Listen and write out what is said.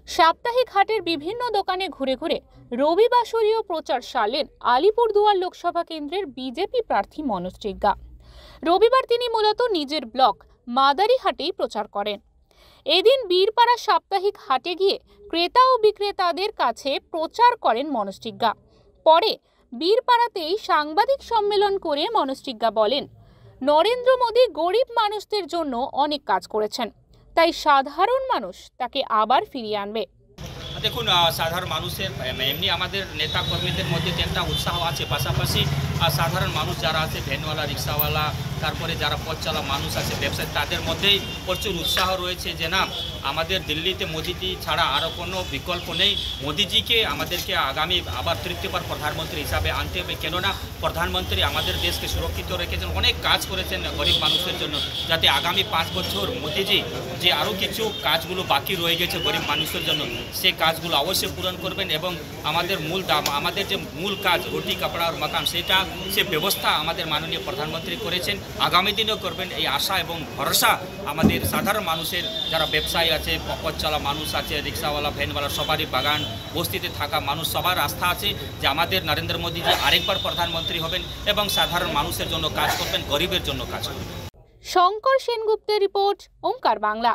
সাপ্তাহিক হাটের বিভিন্ন দোকানে ঘুরে ঘুরে রবিবাসরীয় প্রচার সারলেন আলিপুরদুয়ার লোকসভা কেন্দ্রের বিজেপি প্রার্থী মনোজ টিগ্গা। রবিবার তিনি মূলত নিজের ব্লক মাদারিহাটেই প্রচার করেন। এদিন বীরপাড়া সাপ্তাহিক হাটে গিয়ে ক্রেতা ও বিক্রেতাদের কাছে প্রচার করেন মনোজ টিগ্গা। পরে বীরপাড়াতেই সাংবাদিক সম্মেলন করে মনোজ টিগ্গা বলেন, নরেন্দ্র মোদী গরিব মানুষদের জন্য অনেক কাজ করেছেন, তাই সাধারণ মানুষ তাকে আবার ফিরিয়ে আনবে। দেখুন, সাধারণ মানুষের এমনি আমাদের নেতা কর্মীদের মধ্যে যে একটা উৎসাহ আছে, পাশাপাশি সাধারণ মানুষ যারা আছে, ভ্যানওয়ালা, রিক্সাওয়ালা, তারপরে যারা পথ চলা মানুষ আছে, ব্যবসায়ী, তাদের মধ্যেই প্রচুর উৎসাহ রয়েছে যে না, আমাদের দিল্লিতে মোদিজি ছাড়া আরও কোনো বিকল্প নেই। মোদিজিকে আমাদেরকে আগামী আবার তৃতীয়বার প্রধানমন্ত্রী হিসাবে আনতে হবে, কেননা প্রধানমন্ত্রী আমাদের দেশকে সুরক্ষিত রেখেছেন, অনেক কাজ করেছেন গরিব মানুষের জন্য, যাতে আগামী 5 বছর মোদিজি যে আরও কিছু কাজগুলো বাকি রয়ে গেছে গরিব মানুষের জন্য, সে কাজগুলো অবশ্যই পূরণ করবেন। এবং আমাদের আমাদের যে মূল কাজ রুটি কাপড়া আর মাকান, সে ব্যবস্থা আমাদের মাননীয় প্রধানমন্ত্রী করেছেন, আগামী দিনেও করবেন। এই আশা এবং ভরসা আমাদের সাধারণ মানুষের, যারা ব্যবসায়ী আছে, পথ চলা মানুষ আছে, রিক্সাওয়ালা, ভ্যানওয়ালা, সবারই বাগান বস্তিতে থাকা মানুষ, সবার আস্থা আছে যে আমাদের নরেন্দ্র মোদী যে আরেকবার প্রধানমন্ত্রী হবেন এবং সাধারণ মানুষের জন্য কাজ করবেন, গরিবের জন্য কাজ করবেন। শঙ্কর সেনগুপ্তের রিপোর্ট, ওমকার বাংলা।